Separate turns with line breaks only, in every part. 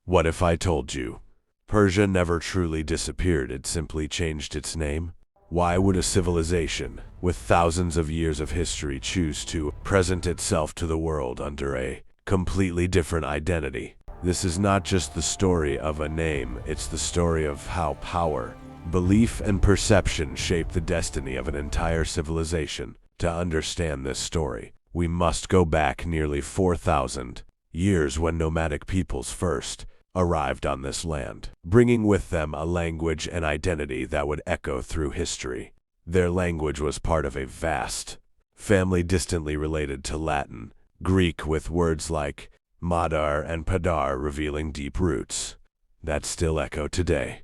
What if I told you Persia never truly disappeared, it simply changed its name? Why would a civilization with thousands of years of history choose to present itself to the world under a completely different identity? This is not just the story of a name, it's the story of how power, belief, and perception shape the destiny of an entire civilization. To understand this story, we must go back nearly 4,000 years when nomadic peoples first arrived on this land, bringing with them a language and identity that would echo through history. Their language was part of a vast family distantly related to Latin, Greek, with words like Madar and Padar revealing deep roots that still echo today.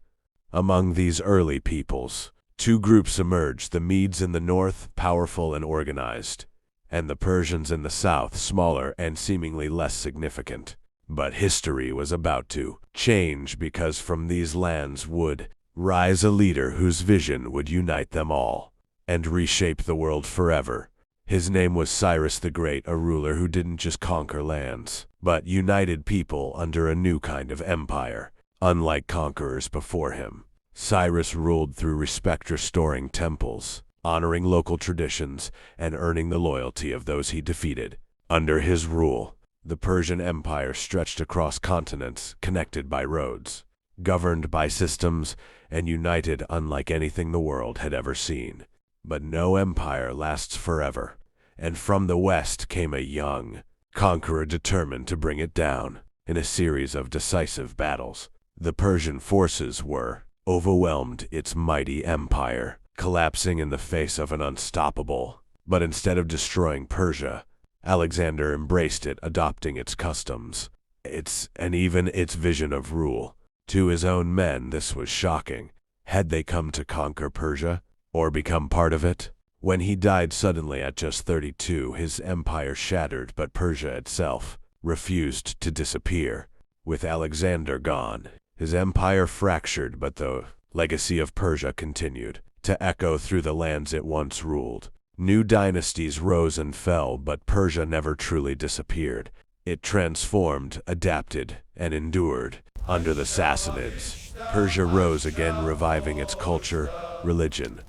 Among these early peoples, two groups emerged: the Medes in the north, powerful and organized, and the Persians in the south, smaller and seemingly less significant. But history was about to change, because from these lands would rise a leader whose vision would unite them all and reshape the world forever. His name was Cyrus the Great, a ruler who didn't just conquer lands, but united people under a new kind of empire. Unlike conquerors before him, Cyrus ruled through respect, restoring temples, honoring local traditions, and earning the loyalty of those he defeated. Under his rule, the Persian Empire stretched across continents, connected by roads, governed by systems, and united unlike anything the world had ever seen. But no empire lasts forever, and from the west came a young conqueror determined to bring it down. In a series of decisive battles, the Persian forces were overwhelmed, its mighty empire collapsing in the face of an unstoppable. But instead of destroying Persia, Alexander embraced it, adopting its customs, and even its vision of rule. To his own men, this was shocking. Had they come to conquer Persia, or become part of it? When he died suddenly at just 32, his empire shattered, but Persia itself refused to disappear. With Alexander gone, his empire fractured, but the legacy of Persia continued to echo through the lands it once ruled. New dynasties rose and fell, but Persia never truly disappeared. It transformed, adapted, and endured. Under the Sassanids, Persia rose again, reviving its culture, religion,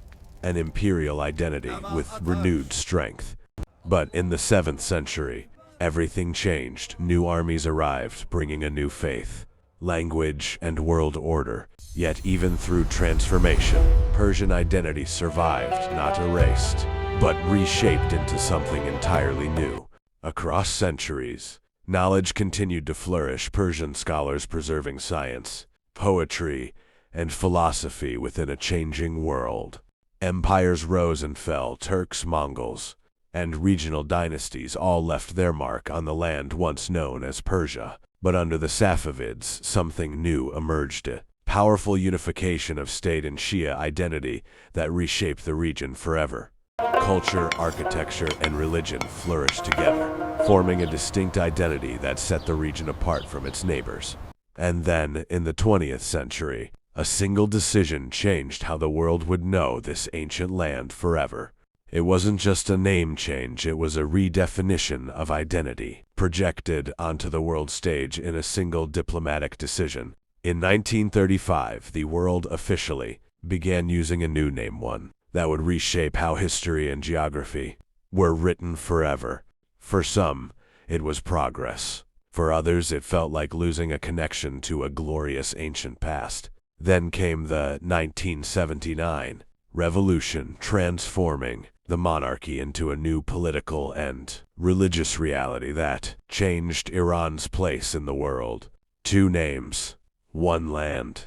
and imperial identity with renewed strength. But in the 7th century, everything changed. New armies arrived, bringing a new faith, language, and world order. Yet even through transformation, Persian identity survived, not erased, but reshaped into something entirely new. Across centuries, knowledge continued to flourish, Persian scholars preserving science, poetry, and philosophy within a changing world. Empires rose and fell: Turks, Mongols, and regional dynasties all left their mark on the land once known as Persia. But under the Safavids, something new emerged: a powerful unification of state and Shia identity that reshaped the region forever. Culture, architecture, and religion flourished together, forming a distinct identity that set the region apart from its neighbors. And then, in the 20th century, a single decision changed how the world would know this ancient land forever. It wasn't just a name change, it was a redefinition of identity, projected onto the world stage in a single diplomatic decision. In 1935, the world officially began using a new name, one that would reshape how history and geography were written forever. For some, it was progress. For others, it felt like losing a connection to a glorious ancient past. Then came the 1979 revolution, transforming the monarchy into a new political and religious reality that changed Iran's place in the world. Two names, one land,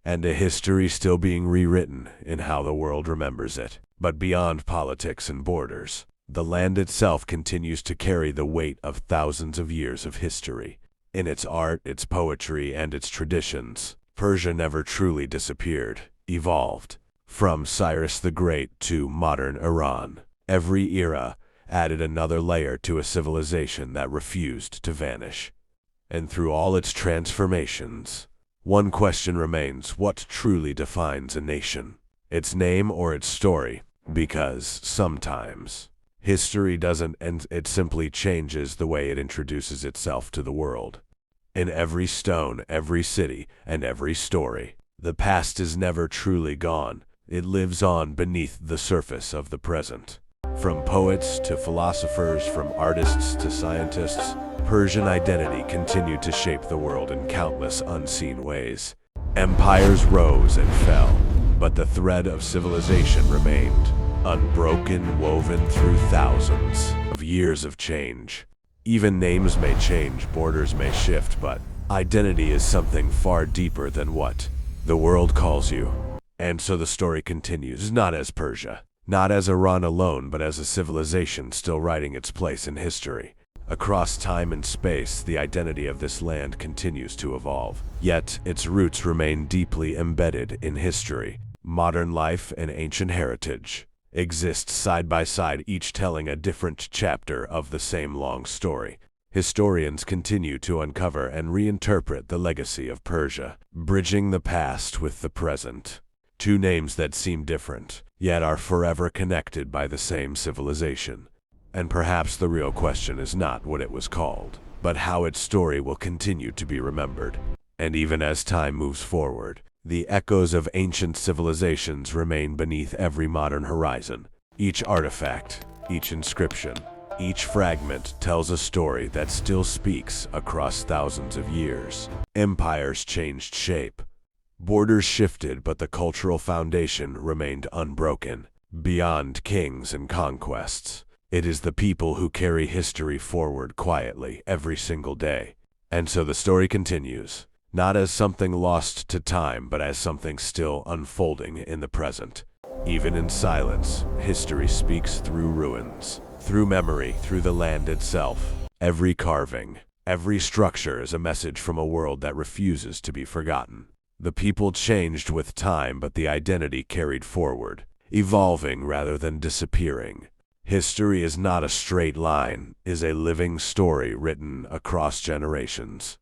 and a history still being rewritten in how the world remembers it. But beyond politics and borders, the land itself continues to carry the weight of thousands of years of history. In its art, its poetry, and its traditions, Persia never truly disappeared, evolved. From Cyrus the Great to modern Iran, every era added another layer to a civilization that refused to vanish. And through all its transformations, one question remains: what truly defines a nation? Its name or its story? Because sometimes history doesn't end, it simply changes the way it introduces itself to the world. in every stone, every city, and every story. The past is never truly gone. It lives on beneath the surface of the present. From poets to philosophers, from artists to scientists, Persian identity continued to shape the world in countless unseen ways. Empires rose and fell, but the thread of civilization remained, unbroken, woven through thousands of years of change. Even names may change, borders may shift, but identity is something far deeper than what the world calls you. And so the story continues, not as Persia, not as Iran alone, but as a civilization still writing its place in history. Across time and space, the identity of this land continues to evolve. Yet, its roots remain deeply embedded in history. Modern life and ancient heritage exist side by side, each telling a different chapter of the same long story. Historians continue to uncover and reinterpret the legacy of Persia, bridging the past with the present. Two names that seem different, yet are forever connected by the same civilization. And perhaps the real question is not what it was called, but how its story will continue to be remembered. And even as time moves forward, the echoes of ancient civilizations remain beneath every modern horizon. Each artifact, each inscription, each fragment tells a story that still speaks across thousands of years. Empires changed shape. Borders shifted, but the cultural foundation remained unbroken. Beyond kings and conquests, it is the people who carry history forward quietly every single day. And so the story continues, not as something lost to time, but as something still unfolding in the present. Even in silence, history speaks through ruins, through memory, through the land itself. Every carving, every structure is a message from a world that refuses to be forgotten. The people changed with time, but the identity carried forward, evolving rather than disappearing. History is not a straight line, it is a living story written across generations.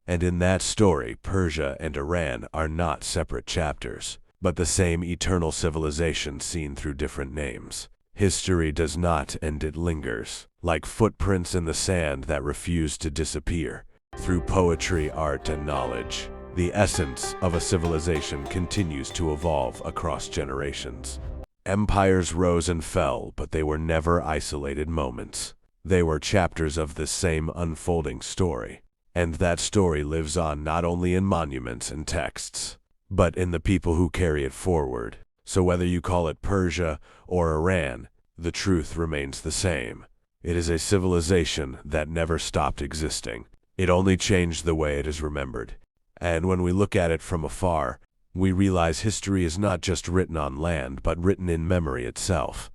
And in that story, Persia and Iran are not separate chapters, but the same eternal civilization seen through different names. History does not end, it lingers, like footprints in the sand that refuse to disappear. Through poetry, art, and knowledge, the essence of a civilization continues to evolve across generations. Empires rose and fell, but they were never isolated moments. They were chapters of the same unfolding story. And that story lives on not only in monuments and texts, but in the people who carry it forward. So whether you call it Persia or Iran, the truth remains the same. It is a civilization that never stopped existing. It only changed the way it is remembered. And when we look at it from afar, we realize history is not just written on land, but written in memory itself.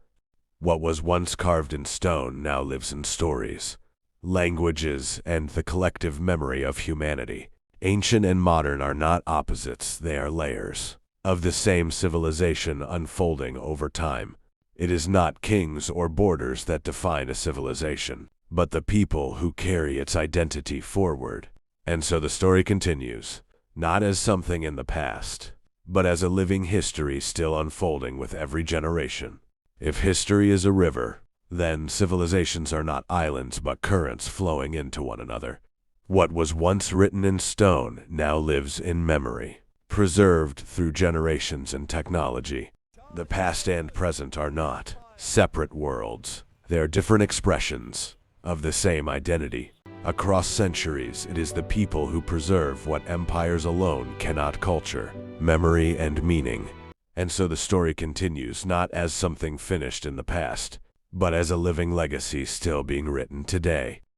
What was once carved in stone now lives in stories, languages, and the collective memory of humanity. Ancient and modern are not opposites, they are layers of the same civilization unfolding over time. It is not kings or borders that define a civilization, but the people who carry its identity forward. And so the story continues, not as something in the past, but as a living history still unfolding with every generation. If history is a river, then civilizations are not islands but currents flowing into one another. What was once written in stone now lives in memory, preserved through generations and technology. The past and present are not separate worlds. They are different expressions of the same identity. Across centuries, it is the people who preserve what empires alone cannot culture, memory and meaning. And so the story continues, not as something finished in the past, but as a living legacy still being written today.